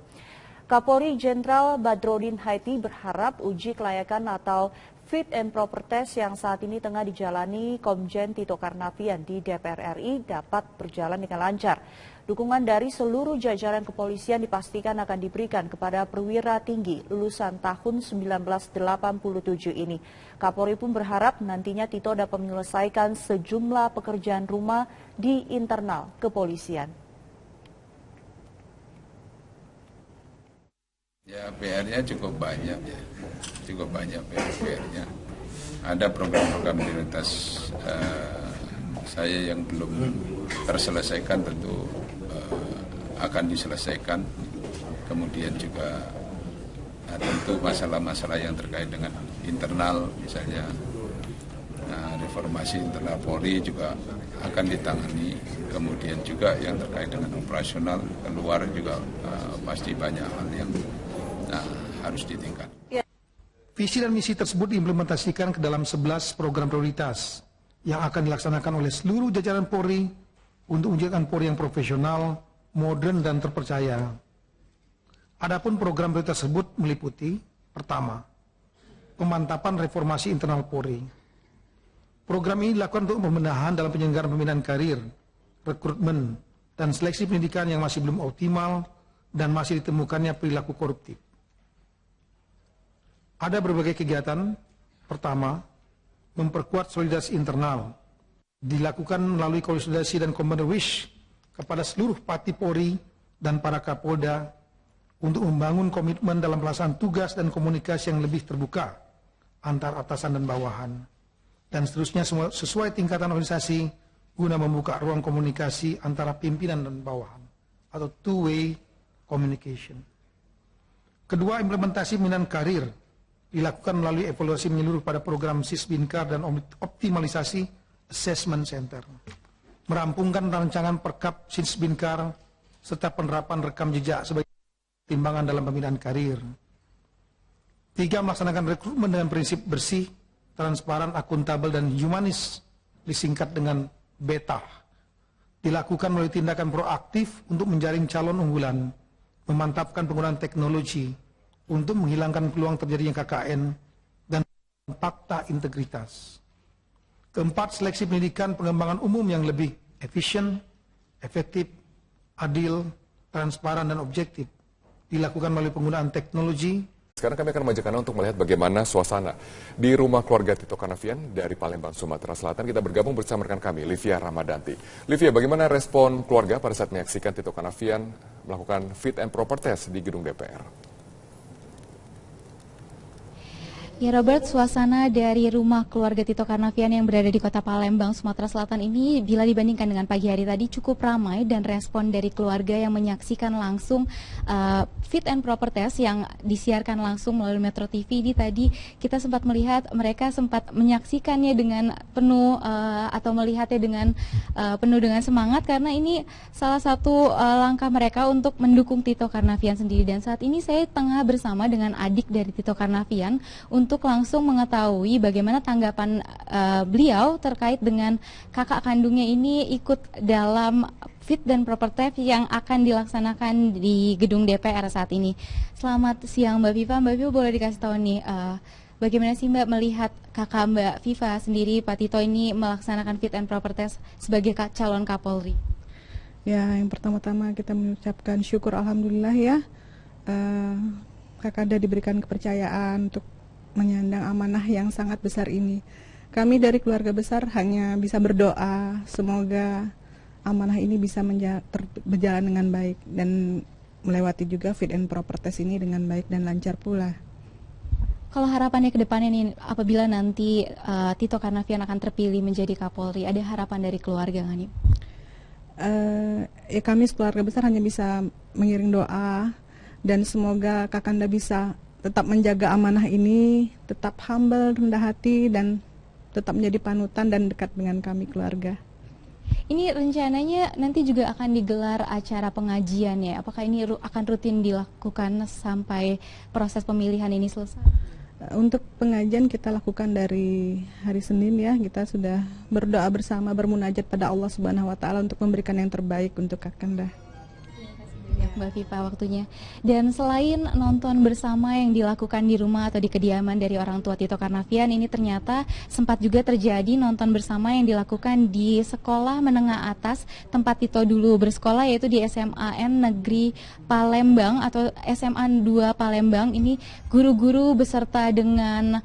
Kapolri Jenderal Badrodin Haiti berharap uji kelayakan atau fit and proper test yang saat ini tengah dijalani Komjen Tito Karnavian di DPR RI dapat berjalan dengan lancar. Dukungan dari seluruh jajaran kepolisian dipastikan akan diberikan kepada perwira tinggi lulusan tahun 1987 ini. Kapolri pun berharap nantinya Tito dapat menyelesaikan sejumlah pekerjaan rumah di internal kepolisian. Ya, PR-nya cukup banyak ya, cukup banyak PR-nya. Ada program-program prioritas saya yang belum terselesaikan, tentu akan diselesaikan. Kemudian juga tentu masalah-masalah yang terkait dengan internal, misalnya reformasi internal Polri juga akan ditangani. Kemudian juga yang terkait dengan operasional keluar juga pasti banyak hal yang harus ditingkatkan. Visi dan misi tersebut diimplementasikan ke dalam 11 program prioritas yang akan dilaksanakan oleh seluruh jajaran Polri untuk mewujudkan Polri yang profesional, modern dan terpercaya. Adapun program prioritas tersebut meliputi: pertama, pemantapan reformasi internal Polri. Program ini dilakukan untuk pembenahan dalam penyelenggaraan pembinaan karir, rekrutmen, dan seleksi pendidikan yang masih belum optimal dan masih ditemukannya perilaku koruptif. Ada berbagai kegiatan. Pertama, memperkuat solidaritas internal. Dilakukan melalui konsolidasi dan Commander Wish kepada seluruh Pati Polri dan para Kapolda untuk membangun komitmen dalam pelaksanaan tugas dan komunikasi yang lebih terbuka antar atasan dan bawahan. Dan seterusnya sesuai tingkatan organisasi guna membuka ruang komunikasi antara pimpinan dan bawahan atau two-way communication. Kedua, implementasi pembinaan karir dilakukan melalui evaluasi menyeluruh pada program Sisbinkar dan optimalisasi assessment center. Merampungkan rancangan perkap Sisbinkar serta penerapan rekam jejak sebagai timbangan dalam pembinaan karir. Tiga, melaksanakan rekrutmen dengan prinsip bersih, transparan, akuntabel, dan humanis, disingkat dengan BETA. Dilakukan melalui tindakan proaktif untuk menjaring calon unggulan, memantapkan penggunaan teknologi untuk menghilangkan peluang terjadinya KKN, dan fakta integritas. Keempat, seleksi pendidikan pengembangan umum yang lebih efisien, efektif, adil, transparan, dan objektif. Dilakukan melalui penggunaan teknologi. Sekarang kami akan mengajak Anda untuk melihat bagaimana suasana di rumah keluarga Tito Karnavian dari Palembang, Sumatera Selatan. Kita bergabung bersama rekan kami, Livia Ramadanti. Livia, bagaimana respon keluarga pada saat menyaksikan Tito Karnavian melakukan fit and proper test di gedung DPR? Ya Robert, suasana dari rumah keluarga Tito Karnavian yang berada di kota Palembang, Sumatera Selatan ini bila dibandingkan dengan pagi hari tadi cukup ramai, dan respon dari keluarga yang menyaksikan langsung fit and proper test yang disiarkan langsung melalui Metro TV ini tadi kita sempat melihat mereka sempat menyaksikannya dengan penuh atau melihatnya dengan penuh dengan semangat, karena ini salah satu langkah mereka untuk mendukung Tito Karnavian sendiri. Dan saat ini saya tengah bersama dengan adik dari Tito Karnavian untuk langsung mengetahui bagaimana tanggapan beliau terkait dengan kakak kandungnya ini ikut dalam fit dan proper test yang akan dilaksanakan di gedung DPR saat ini. Selamat siang Mbak Viva. Mbak Viva, boleh dikasih tahu nih bagaimana sih Mbak melihat kakak Mbak Viva sendiri, Pak Tito ini melaksanakan fit and proper test sebagai calon Kapolri? Ya, yang pertama-tama kita mengucapkan syukur alhamdulillah ya, Kakanda diberikan kepercayaan untuk menyandang amanah yang sangat besar ini. Kami dari keluarga besar hanya bisa berdoa semoga amanah ini bisa berjalan dengan baik dan melewati juga fit and proper test ini dengan baik dan lancar pula. Kalau harapannya ke depannya nih, apabila nanti Tito Karnavian akan terpilih menjadi Kapolri, ada harapan dari keluarga nggak nih? Ya kami keluarga besar hanya bisa mengiring doa dan semoga Kakanda bisa tetap menjaga amanah ini, tetap humble, rendah hati, dan tetap menjadi panutan dan dekat dengan kami keluarga. Ini rencananya nanti juga akan digelar acara pengajian ya, apakah ini akan rutin dilakukan sampai proses pemilihan ini selesai? Untuk pengajian kita lakukan dari hari Senin ya, kita sudah berdoa bersama, bermunajat pada Allah Subhanahu wa Ta'ala untuk memberikan yang terbaik untuk Kakanda. Mbak Viva waktunya. Dan selain nonton bersama yang dilakukan di rumah atau di kediaman dari orang tua Tito Karnavian, ini ternyata sempat juga terjadi nonton bersama yang dilakukan di sekolah menengah atas tempat Tito dulu bersekolah, yaitu di SMAN Negeri Palembang atau SMA 2 Palembang. Ini guru-guru beserta dengan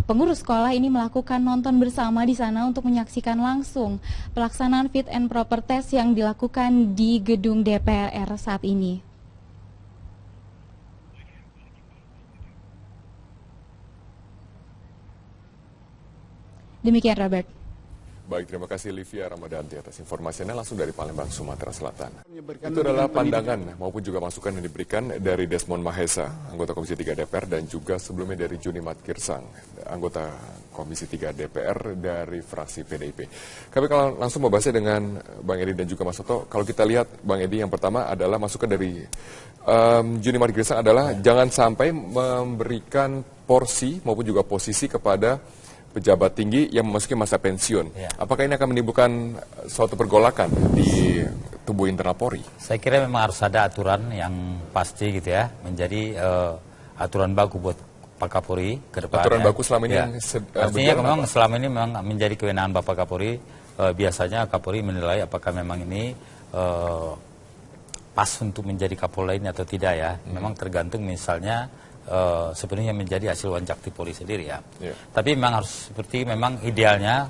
pengurus sekolah ini melakukan nonton bersama di sana untuk menyaksikan langsung pelaksanaan fit and proper test yang dilakukan di gedung DPR saat ini. Demikian Robert. Baik, terima kasih Livia Ramadanti atas informasinya langsung dari Palembang, Sumatera Selatan. Itu adalah pandangan maupun juga masukan yang diberikan dari Desmond Mahesa, anggota Komisi 3 DPR, dan juga sebelumnya dari Juni Matkirsang, anggota Komisi 3 DPR dari fraksi PDIP. Kami kalau langsung membahasnya dengan Bang Edi dan juga Mas Soto. Kalau kita lihat Bang Edi, yang pertama adalah masukan dari Juni Matkirsang adalah jangan sampai memberikan porsi maupun juga posisi kepada pejabat tinggi yang memasuki masa pensiun. Apakah ini akan menimbulkan suatu pergolakan di tubuh internal Polri? Saya kira memang harus ada aturan yang pasti gitu ya, menjadi aturan baku buat Pak Kapolri ke depan. Aturan baku selama ini ya. yang artinya memang selama ini memang menjadi kewenangan Bapak Kapolri. Biasanya Kapolri menilai apakah memang ini pas untuk menjadi Kapolri ini atau tidak ya. Memang tergantung misalnya sepenuhnya menjadi hasil wanjakti Polri sendiri ya. Tapi memang harus seperti memang idealnya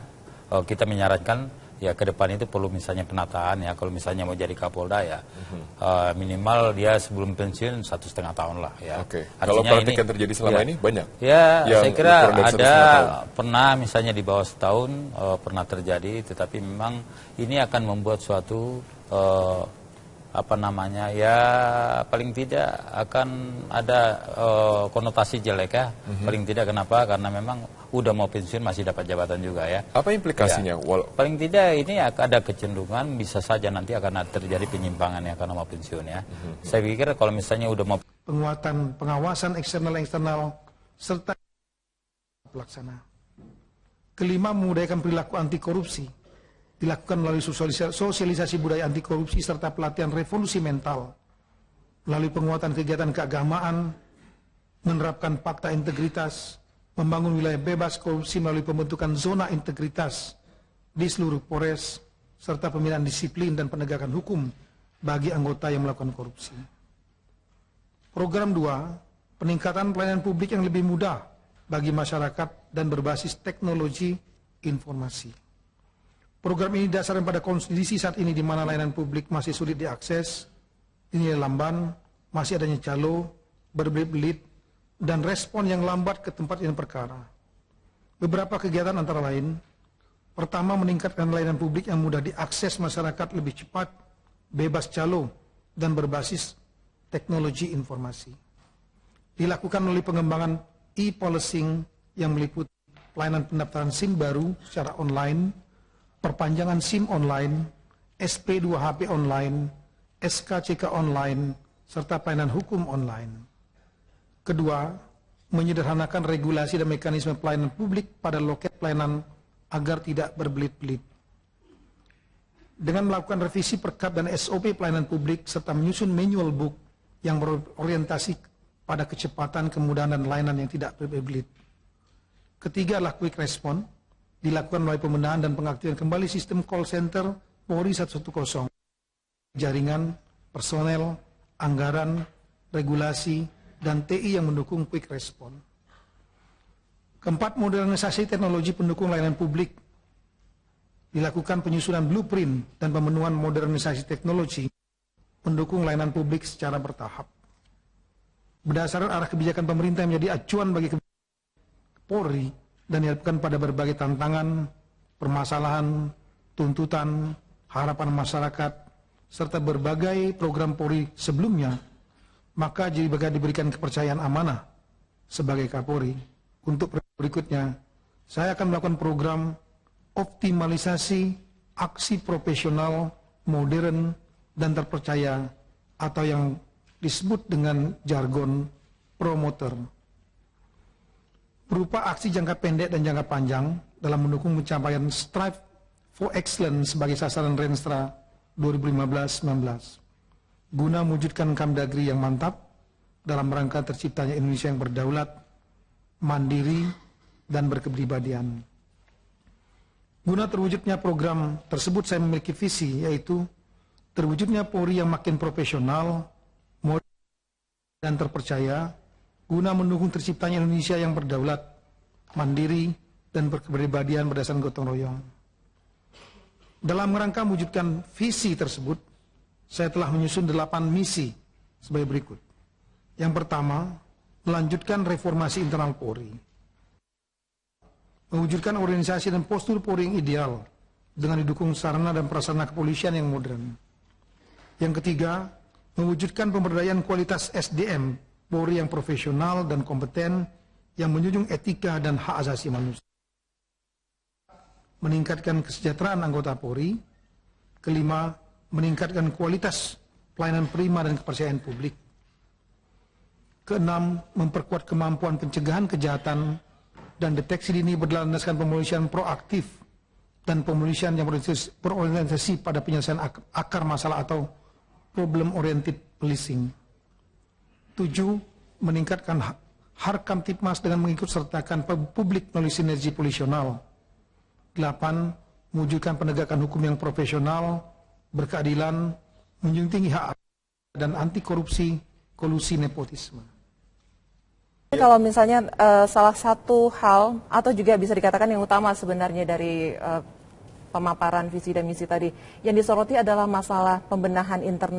kita menyarankan ya ke depan itu perlu misalnya penataan ya. Kalau misalnya mau jadi Kapolda ya minimal dia sebelum pensiun 1,5 tahun lah ya. Kalau praktik yang terjadi selama ini banyak? Ya saya kira ada pernah misalnya di bawah setahun pernah terjadi, tetapi memang ini akan membuat suatu apa namanya ya paling tidak akan ada konotasi jelek ya. Paling tidak kenapa? Karena memang udah mau pensiun masih dapat jabatan juga ya. Apa implikasinya? Ya, paling tidak ini ada kecenderungan bisa saja nanti akan terjadi penyimpangan ya karena mau pensiun ya. Saya pikir kalau misalnya udah mau penguatan pengawasan eksternal serta pelaksana. Kelima, memudayakan perilaku anti korupsi. Dilakukan melalui sosialisasi budaya anti korupsi serta pelatihan revolusi mental, melalui penguatan kegiatan keagamaan, menerapkan fakta integritas, membangun wilayah bebas korupsi melalui pembentukan zona integritas di seluruh Polres, serta pembinaan disiplin dan penegakan hukum bagi anggota yang melakukan korupsi. Program 2, peningkatan pelayanan publik yang lebih mudah bagi masyarakat dan berbasis teknologi informasi. Program ini dasarkan pada kondisi saat ini di mana layanan publik masih sulit diakses, dinilai lamban, masih adanya calo, berbelit-belit, dan respon yang lambat ke tempat yang perkara. Beberapa kegiatan antara lain, pertama meningkatkan layanan publik yang mudah diakses masyarakat lebih cepat, bebas calo, dan berbasis teknologi informasi. Dilakukan melalui pengembangan e-policing yang meliputi pelayanan pendaftaran SIM baru secara online, perpanjangan SIM online, SP2HP online, SKCK online, serta pelayanan hukum online. Kedua, menyederhanakan regulasi dan mekanisme pelayanan publik pada loket pelayanan agar tidak berbelit-belit. Dengan melakukan revisi Perkap dan SOP pelayanan publik serta menyusun manual book yang berorientasi pada kecepatan, kemudahan, dan layanan yang tidak berbelit. Ketiga adalah quick response, dilakukan melalui pembenahan dan pengaktifan kembali sistem call center Polri 110, jaringan, personel, anggaran, regulasi, dan TI yang mendukung quick response. Keempat, modernisasi teknologi pendukung layanan publik. Dilakukan penyusunan blueprint dan pemenuhan modernisasi teknologi pendukung layanan publik secara bertahap. Berdasarkan arah kebijakan pemerintah yang menjadi acuan bagi Polri dan dilakukan pada berbagai tantangan, permasalahan, tuntutan, harapan masyarakat, serta berbagai program Polri sebelumnya, maka jika diberikan kepercayaan amanah sebagai Kapolri, untuk berikutnya, saya akan melakukan program optimalisasi aksi profesional, modern, dan terpercaya, atau yang disebut dengan jargon promoter, berupa aksi jangka pendek dan jangka panjang dalam mendukung pencapaian Strive for Excellence sebagai sasaran Renstra 2015-19, guna mewujudkan Kamdagri yang mantap dalam rangka terciptanya Indonesia yang berdaulat, mandiri, dan berkepribadian. Guna terwujudnya program tersebut, saya memiliki visi, yaitu terwujudnya Polri yang makin profesional, modern, dan terpercaya, guna mendukung terciptanya Indonesia yang berdaulat, mandiri, dan berkepribadian berdasarkan gotong royong. Dalam rangka mewujudkan visi tersebut, saya telah menyusun 8 misi sebagai berikut. Yang pertama, melanjutkan reformasi internal Polri. Mewujudkan organisasi dan postur Polri yang ideal dengan didukung sarana dan prasarana kepolisian yang modern. Yang ketiga, mewujudkan pemberdayaan kualitas SDM Polri yang profesional dan kompeten yang menjunjung etika dan hak asasi manusia. Meningkatkan kesejahteraan anggota Polri. Kelima, meningkatkan kualitas pelayanan prima dan kepercayaan publik. Keenam, memperkuat kemampuan pencegahan kejahatan dan deteksi dini berlandaskan pemolisian proaktif dan pemulihan yang berorientasi pada penyelesaian akar masalah atau problem oriented policing. 7. Meningkatkan harkam tipmas dengan mengikut sertakan publik melalui sinergi polisional. 8. Mewujudkan penegakan hukum yang profesional, berkeadilan, menjunjung tinggi hak dan anti korupsi, kolusi nepotisme. Kalau misalnya salah satu hal atau juga bisa dikatakan yang utama sebenarnya dari pemaparan visi dan misi tadi yang disoroti adalah masalah pembenahan internal